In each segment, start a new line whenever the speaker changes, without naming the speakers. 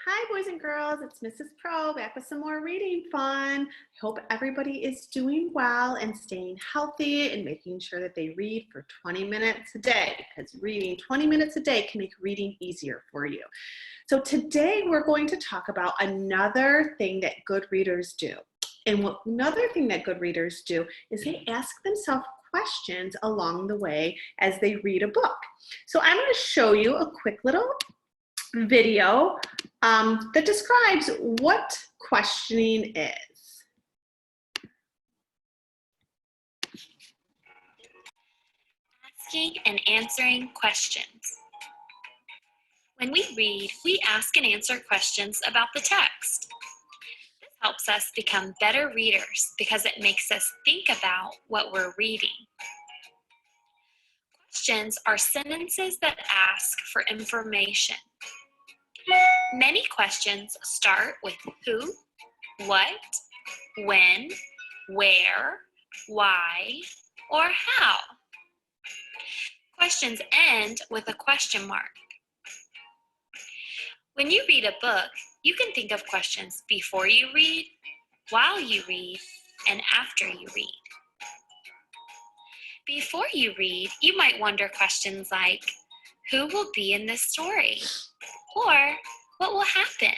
Hi, boys and girls. It's Mrs. Pro back with some more reading fun. I hope everybody is doing well and staying healthy and making sure that they read for 20 minutes a day, because reading 20 minutes a day can make reading easier for you. So today we're going to talk about another thing that good readers do. And another thing that good readers do is they ask themselves questions along the way as they read a book. So I'm going to show you a quick little video that describes what questioning is.
Asking and answering questions. When we read, we ask and answer questions about the text. This helps us become better readers because it makes us think about what we're reading. Questions are sentences that ask for information. Many questions start with who, what, when, where, why, or how. Questions end with a question mark. When you read a book, you can think of questions before you read, while you read, and after you read. Before you read, you might wonder questions like, who will be in this story? Or, what will happen?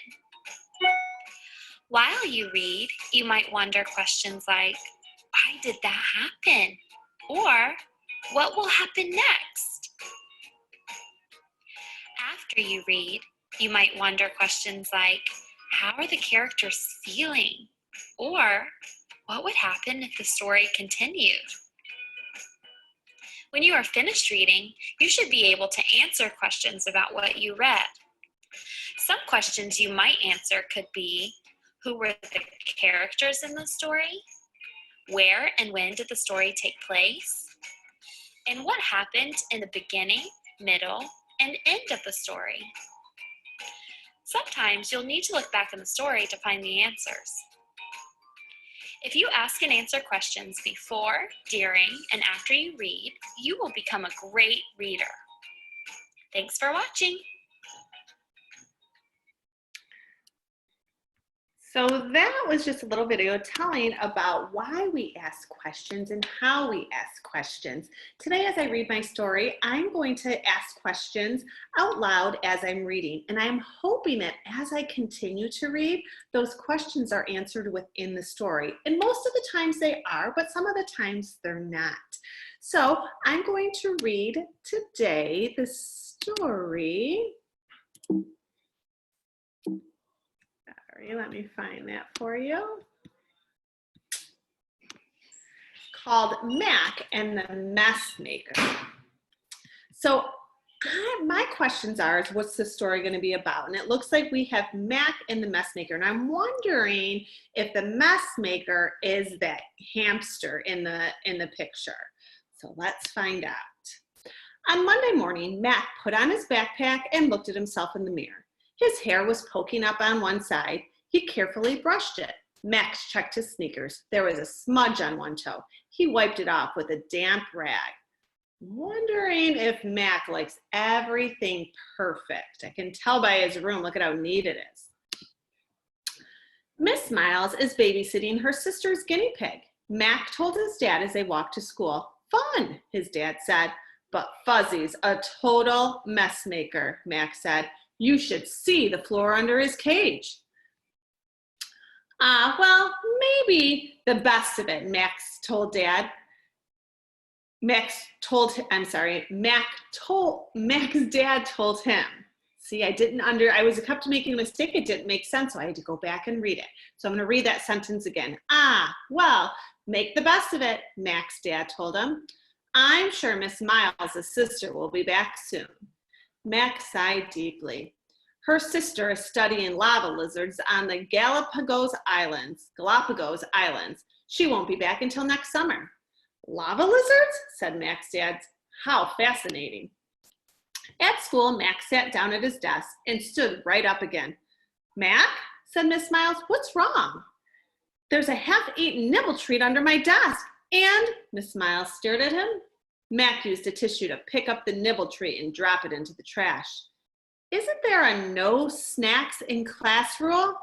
While you read, you might wonder questions like, why did that happen? Or, what will happen next? After you read, you might wonder questions like, how are the characters feeling? Or, what would happen if the story continued? When you are finished reading, you should be able to answer questions about what you read. Some questions you might answer could be, who were the characters in the story? Where and when did the story take place? And what happened in the beginning, middle, and end of the story? Sometimes you'll need to look back in the story to find the answers. If you ask and answer questions before, during, and after you read, you will become a great reader. Thanks for watching.
So that was just a little video telling about why we ask questions and how we ask questions. Today, as I read my story, I'm going to ask questions out loud as I'm reading. And I'm hoping that as I continue to read, those questions are answered within the story. And most of the times they are, but some of the times they're not. So I'm going to read today the story. Let me find that for you. Called Mac and the Messmaker. So my questions are, what's the story going to be about? And it looks like we have Mac and the Messmaker. And I'm wondering if the Messmaker is that hamster in the picture. So let's find out. On Monday morning, Mac put on his backpack and looked at himself in the mirror. His hair was poking up on one side. He carefully brushed it. Max checked his sneakers. There was a smudge on one toe. He wiped it off with a damp rag. Wondering if Mac likes everything perfect. I can tell by his room. Look at how neat it is. Miss Miles is babysitting her sister's guinea pig. Mac told his dad as they walked to school. Fun, his dad said. But Fuzzy's a total mess maker, Mac said. You should see the floor under his cage. Well, maybe the best of it, Mac's dad told him. See, I was kept making a mistake. It didn't make sense, so I had to go back and read it. So I'm going to read that sentence again. Well, make the best of it, Mac's dad told him. I'm sure Miss Miles' sister will be back soon. Mac sighed deeply. Her sister is studying lava lizards on the Galapagos Islands. She won't be back until next summer. Lava lizards? Said Mac's dad. How fascinating. At school, Mac sat down at his desk and stood right up again. Mac, said Miss Miles, what's wrong? There's a half-eaten nibble treat under my desk. And Miss Miles stared at him. Mac used a tissue to pick up the nibble treat and drop it into the trash. Isn't there a no snacks in class rule?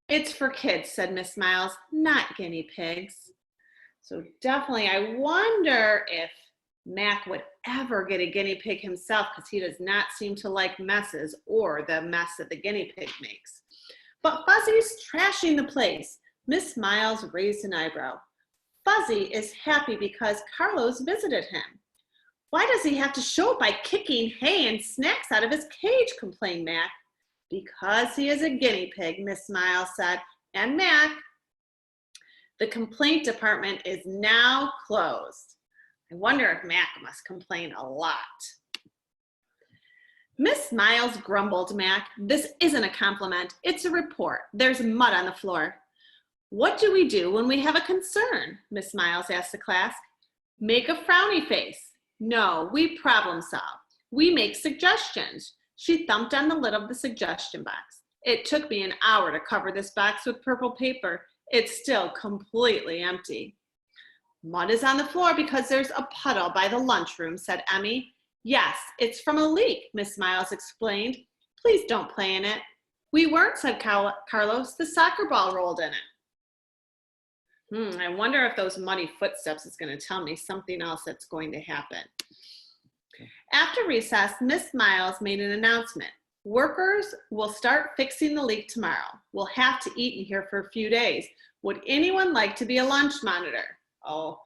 It's for kids, said Miss Miles, not guinea pigs. So definitely, I wonder if Mac would ever get a guinea pig himself because he does not seem to like messes or the mess that the guinea pig makes. But Fuzzy's trashing the place. Miss Miles raised an eyebrow. Fuzzy is happy because Carlos visited him. Why does he have to show up by kicking hay and snacks out of his cage, complained Mac. Because he is a guinea pig, Miss Miles said, and Mac, the complaint department is now closed. I wonder if Mac must complain a lot. Miss Miles grumbled, Mac. This isn't a compliment. It's a report. There's mud on the floor. What do we do when we have a concern? Miss Miles asked the class. Make a frowny face. No, we problem solve. We make suggestions. She thumped on the lid of the suggestion box. It took me an hour to cover this box with purple paper. It's still completely empty. Mud is on the floor because there's a puddle by the lunchroom, said Emmy. Yes, it's from a leak, Miss Miles explained. Please don't play in it. We weren't, said Carlos. The soccer ball rolled in it. I wonder if those muddy footsteps is going to tell me something else that's going to happen. After recess, Miss Miles made an announcement. Workers will start fixing the leak tomorrow. We'll have to eat in here for a few days. Would anyone like to be a lunch monitor? Oh,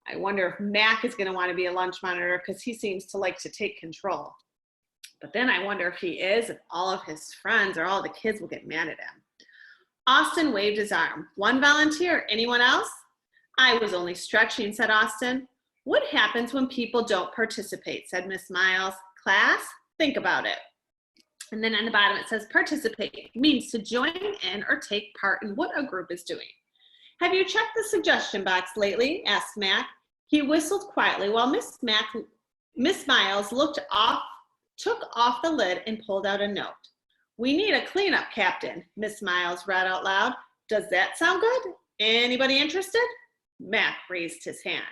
I wonder if Mac is going to want to be a lunch monitor because he seems to like to take control. But then I wonder if he is, if all of his friends or all the kids will get mad at him. Austin waved his arm. One volunteer. Anyone else? I was only stretching, said Austin. What happens when people don't participate, said Miss Miles. Class, think about it. And then on the bottom it says participate means to join in or take part in what a group is doing. Have you checked the suggestion box lately? Asked Mac. He whistled quietly while Miss Miles took off the lid and pulled out a note. We need a cleanup captain, Miss Miles read out loud. Does that sound good? Anybody interested? Mac raised his hand.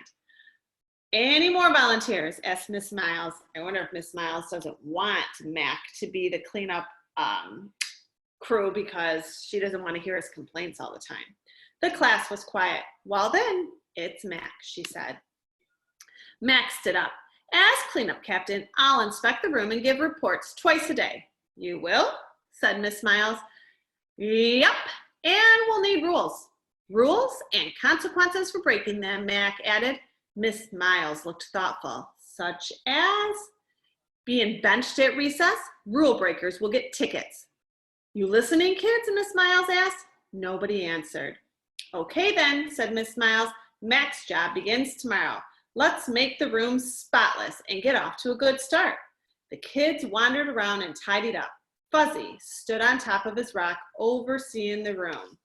Any more volunteers? Asked Miss Miles. I wonder if Miss Miles doesn't want Mac to be the cleanup crew because she doesn't want to hear his complaints all the time. The class was quiet. Well then, it's Mac, she said. Mac stood up. As cleanup captain, I'll inspect the room and give reports twice a day. You will? Said Miss Miles. Yep, and we'll need rules. Rules and consequences for breaking them, Mac added. Miss Miles looked thoughtful, such as being benched at recess. Rule breakers will get tickets. You listening, kids? Miss Miles asked. Nobody answered. Okay then, said Miss Miles. Mac's job begins tomorrow. Let's make the room spotless and get off to a good start. The kids wandered around and tidied up. Fuzzy stood on top of his rock, overseeing the room.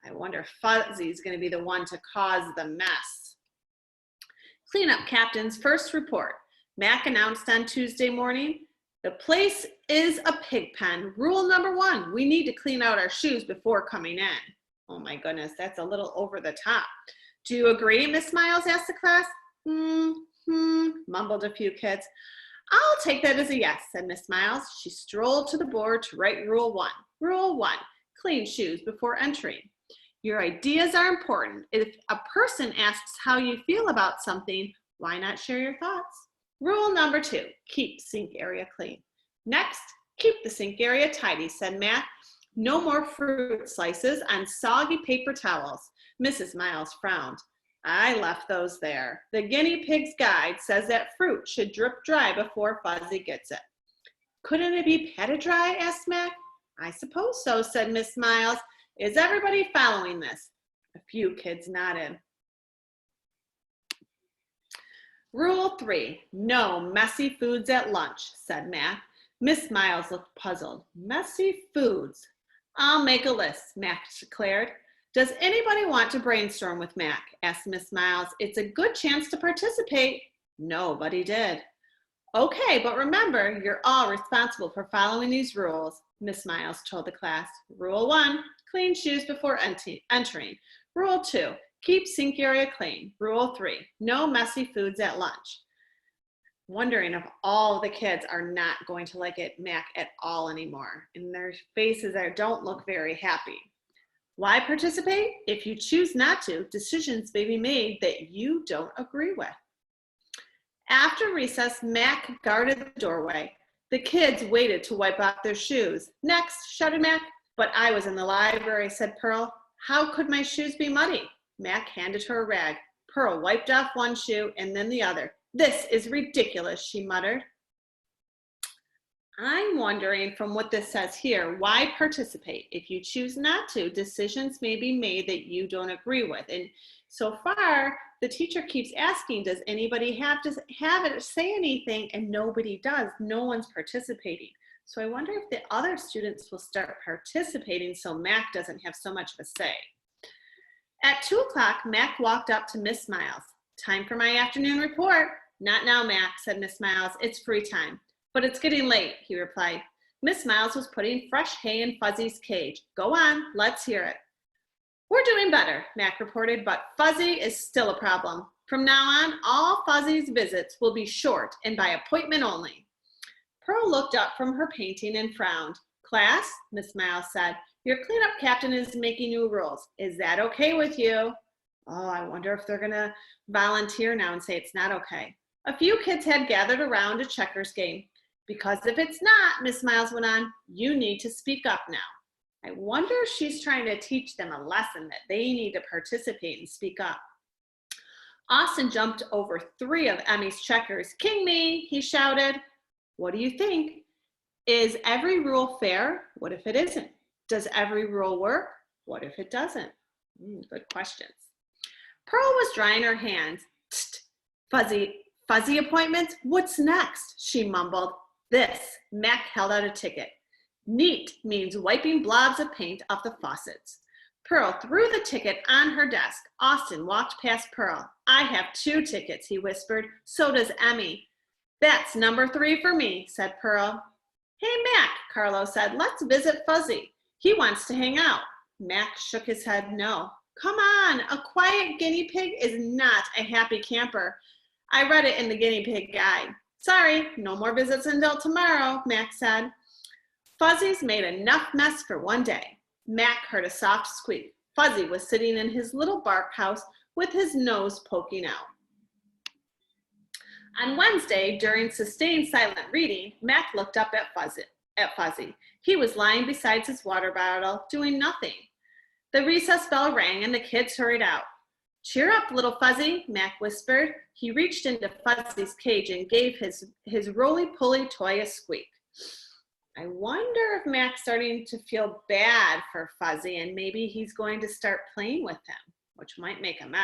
I wonder if Fuzzy's going to be the one to cause the mess. Cleanup captain's first report. Mac announced on Tuesday morning, the place is a pig pen. Rule number 1, we need to clean out our shoes before coming in. Oh my goodness, that's a little over the top. Do you agree, Miss Miles asked the class? Mumbled a few kids. I'll take that as a yes, said Miss Miles. She strolled to the board to write Rule 1. Rule 1, clean shoes before entering. Your ideas are important. If a person asks how you feel about something, why not share your thoughts? Rule number 2, keep sink area clean. Next, keep the sink area tidy, said Mac. No more fruit slices on soggy paper towels. Mrs. Miles frowned. I left those there. The guinea pig's guide says that fruit should drip dry before Fuzzy gets it. Couldn't it be patted dry? Asked Mac. I suppose so, said Miss Miles. Is everybody following this? A few kids nodded. Rule 3, no messy foods at lunch, said Mac. Miss Miles looked puzzled. Messy foods. I'll make a list, Mac declared. Does anybody want to brainstorm with Mac? Asked Miss Miles. It's a good chance to participate. Nobody did. Okay, but remember, you're all responsible for following these rules, Miss Miles told the class. Rule 1, clean shoes before entering. Rule 2, keep sink area clean. Rule 3, no messy foods at lunch. wondering if all the kids are not going to like it Mac at all anymore, and their faces don't look very happy. Why participate? If you choose not to, decisions may be made that you don't agree with. After recess, Mac guarded the doorway. The kids waited to wipe off their shoes. Next, shouted Mac. But I was in the library, said Pearl. How could my shoes be muddy? Mac handed her a rag. Pearl wiped off one shoe and then the other. This is ridiculous, she muttered. I'm wondering from what this says here, why participate? If you choose not to, decisions may be made that you don't agree with. And so far, the teacher keeps asking, does anybody have to have it say anything? And nobody does. No one's participating. So I wonder if the other students will start participating so Mac doesn't have so much of a say. At 2 o'clock, Mac walked up to Miss Miles. Time for my afternoon report. Not now, Mac, said Miss Miles. It's free time. But it's getting late, he replied. Miss Miles was putting fresh hay in Fuzzy's cage. Go on, let's hear it. We're doing better, Mac reported, but Fuzzy is still a problem. From now on, all Fuzzy's visits will be short and by appointment only. Pearl looked up from her painting and frowned. Class, Miss Miles said, your cleanup captain is making new rules. Is that okay with you? Oh, I wonder if they're going to volunteer now and say it's not okay. A few kids had gathered around a checkers game. Because if it's not, Miss Miles went on, you need to speak up now. I wonder if she's trying to teach them a lesson that they need to participate and speak up. Austin jumped over 3 of Emmy's checkers. King me, he shouted. What do you think? Is every rule fair? What if it isn't? Does every rule work? What if it doesn't? Good questions. Pearl was drying her hands. Fuzzy appointments? What's next? She mumbled. This. Mac held out a ticket. Neat means wiping blobs of paint off the faucets. Pearl threw the ticket on her desk. Austin walked past Pearl. I have 2 tickets, he whispered. So does Emmy. That's number 3 for me, said Pearl. Hey, Mac, Carlos said, let's visit Fuzzy. He wants to hang out. Mac shook his head no. Come on, a quiet guinea pig is not a happy camper. I read it in the guinea pig guide. Sorry, no more visits until tomorrow, Mac said. Fuzzy's made enough mess for one day. Mac heard a soft squeak. Fuzzy was sitting in his little bark house with his nose poking out. On Wednesday, during sustained silent reading, Mac looked up at Fuzzy. He was lying beside his water bottle, doing nothing. The recess bell rang and the kids hurried out. Cheer up, little Fuzzy, Mac whispered. He reached into Fuzzy's cage and gave his roly-poly toy a squeak. I wonder if Mac's starting to feel bad for Fuzzy and maybe he's going to start playing with him, which might make a mess.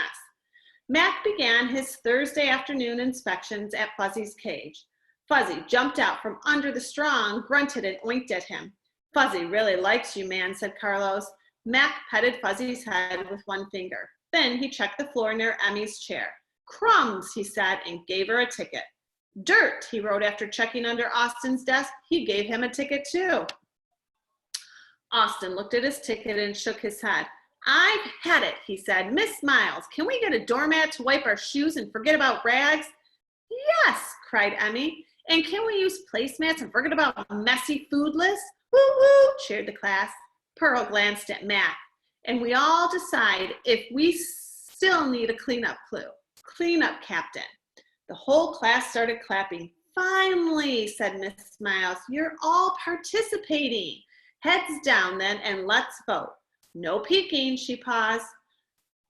Mac began his Thursday afternoon inspections at Fuzzy's cage. Fuzzy jumped out from under the straw and grunted and oinked at him. Fuzzy really likes you, man, said Carlos. Mac petted Fuzzy's head with one finger. Then he checked the floor near Emmy's chair. Crumbs, he said, and gave her a ticket. Dirt, he wrote after checking under Austin's desk. He gave him a ticket too. Austin looked at his ticket and shook his head. I've had it, he said. Miss Miles, can we get a doormat to wipe our shoes and forget about rags? Yes, cried Emmy. And can we use placemats and forget about a messy food list? Woo-woo, cheered the class. Pearl glanced at Mac. And we all decide if we still need a cleanup captain. The whole class started clapping. Finally, said Miss Miles, you're all participating. Heads down then and let's vote. No peeking, she paused.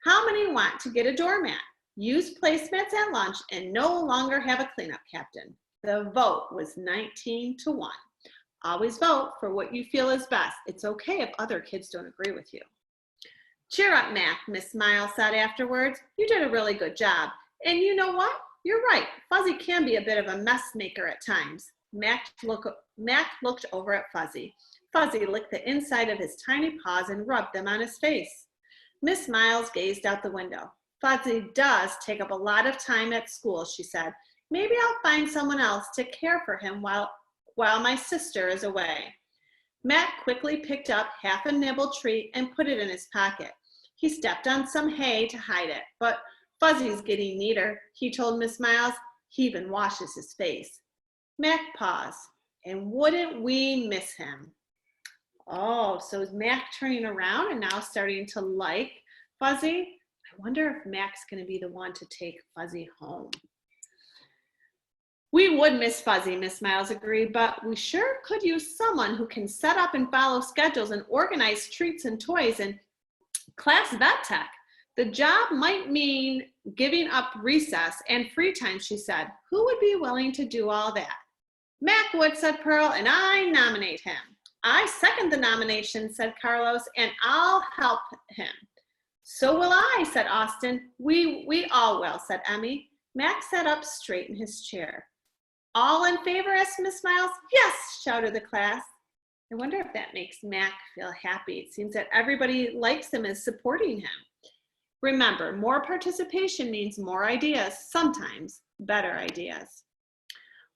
How many want to get a doormat, use placemats at lunch, and no longer have a cleanup captain? The vote was 19-1. Always vote for what you feel is best. It's okay if other kids don't agree with you. Cheer up, Mac, Miss Miles said afterwards. You did a really good job. And you know what? You're right. Fuzzy can be a bit of a mess maker at times. Mac looked over at Fuzzy. Fuzzy licked the inside of his tiny paws and rubbed them on his face. Miss Miles gazed out the window. Fuzzy does take up a lot of time at school, she said. Maybe I'll find someone else to care for him while my sister is away. Mac quickly picked up half a nibble treat and put it in his pocket. He stepped on some hay to hide it, but Fuzzy's getting neater, he told Miss Miles. He even washes his face. Mac paused. And wouldn't we miss him? Oh, so is Mac turning around and now starting to like Fuzzy? I wonder if Mac's going to be the one to take Fuzzy home. We would miss Fuzzy, Miss Miles agreed, but we sure could use someone who can set up and follow schedules and organize treats and toys and class vet tech. The job might mean giving up recess and free time, she said. Who would be willing to do all that? Mac would, said Pearl, and I nominate him. I second the nomination, said Carlos, and I'll help him. So will I, said Austin. We all will, said Emmy. Mac sat up straight in his chair. All in favor, asked Miss Miles. Yes, shouted the class. I wonder if that makes Mac feel happy. It seems that everybody likes him and is supporting him. Remember, more participation means more ideas, sometimes better ideas.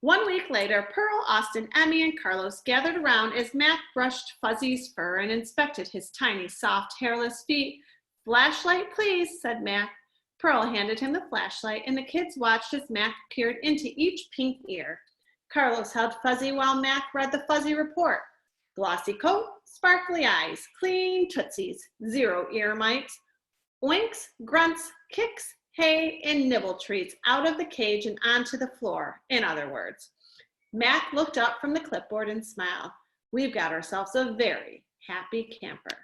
1 week later, Pearl, Austin, Emmy, and Carlos gathered around as Mac brushed Fuzzy's fur and inspected his tiny, soft, hairless feet. Flashlight, please, said Mac. Pearl handed him the flashlight, and the kids watched as Mac peered into each pink ear. Carlos held Fuzzy while Mac read the Fuzzy report. Glossy coat, sparkly eyes, clean tootsies, 0 ear mites, oinks, grunts, kicks, hay, and nibble treats out of the cage and onto the floor, in other words. Mac looked up from the clipboard and smiled. We've got ourselves a very happy camper.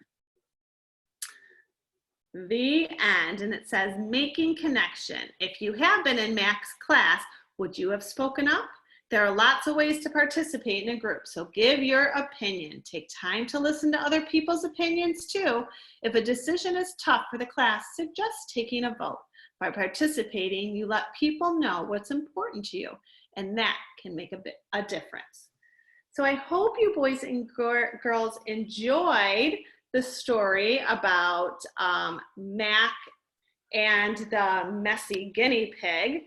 The end, and it says, making connection. If you have been in Mac's class, would you have spoken up? There are lots of ways to participate in a group, so give your opinion. Take time to listen to other people's opinions too. If a decision is tough for the class, suggest taking a vote. By participating, you let people know what's important to you, and that can make a difference. So I hope you boys and girls enjoyed the story about Mac and the messy guinea pig.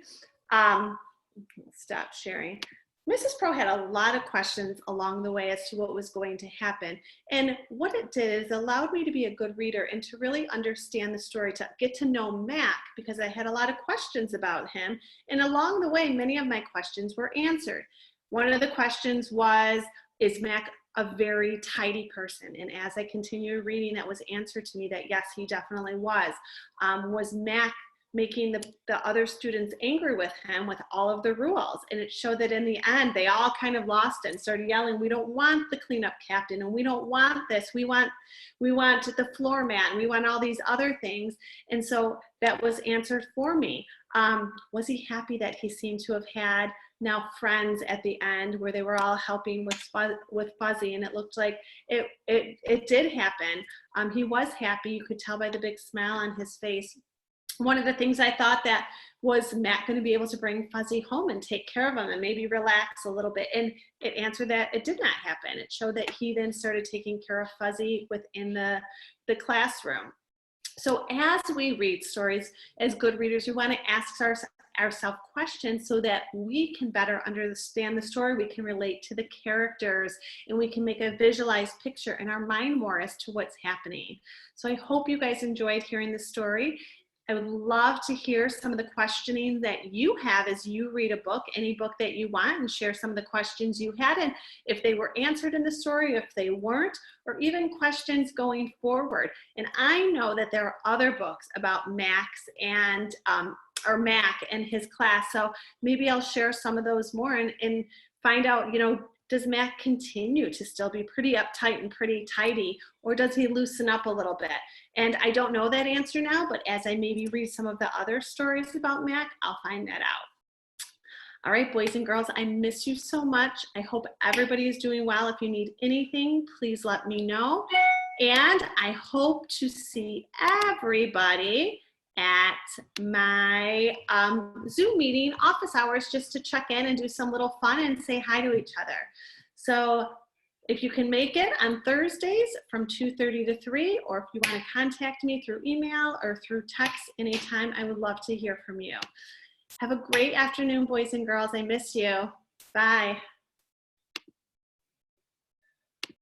Stop sharing. Mrs. Pro had a lot of questions along the way as to what was going to happen. And what it did is allowed me to be a good reader and to really understand the story, to get to know Mac, because I had a lot of questions about him. And along the way, many of my questions were answered. One of the questions was, is Mac a very tidy person? And as I continued reading, that was answered to me that yes, he definitely was. Was Mac making the other students angry with him with all of the rules? And it showed that in the end, they all kind of lost it and started yelling, we don't want the cleanup captain, and we don't want this. We want the floor mat, and we want all these other things. And so that was answered for me. Was he happy that he seemed to have had now friends at the end where they were all helping with Fuzzy, and it looked like it did happen. He was happy. You could tell by the big smile on his face. One of the things I thought that was Mac going to be able to bring Fuzzy home and take care of him and maybe relax a little bit, and it answered that it did not happen. It showed that he then started taking care of Fuzzy within the classroom. So as we read stories, as good readers, we want to ask ourselves questions so that we can better understand the story, we can relate to the characters, and we can make a visualized picture in our mind more as to what's happening. So I hope you guys enjoyed hearing the story. I would love to hear some of the questioning that you have as you read a book, any book that you want, and share some of the questions you had, and if they were answered in the story, if they weren't, or even questions going forward. And I know that there are other books about Mac and his class, so maybe I'll share some of those more and find out, does Mac continue to still be pretty uptight and pretty tidy, or does he loosen up a little bit? And I don't know that answer now, but as I maybe read some of the other stories about Mac, I'll find that out. All right, boys and girls, I miss you so much. I hope everybody is doing well. If you need anything, please let me know. And I hope to see everybody at my Zoom meeting, office hours, just to check in and do some little fun and say hi to each other. So if you can make it on Thursdays from 2:30 to 3, or if you want to contact me through email or through text anytime, I would love to hear from you. Have a great afternoon, boys and girls. I miss you. Bye.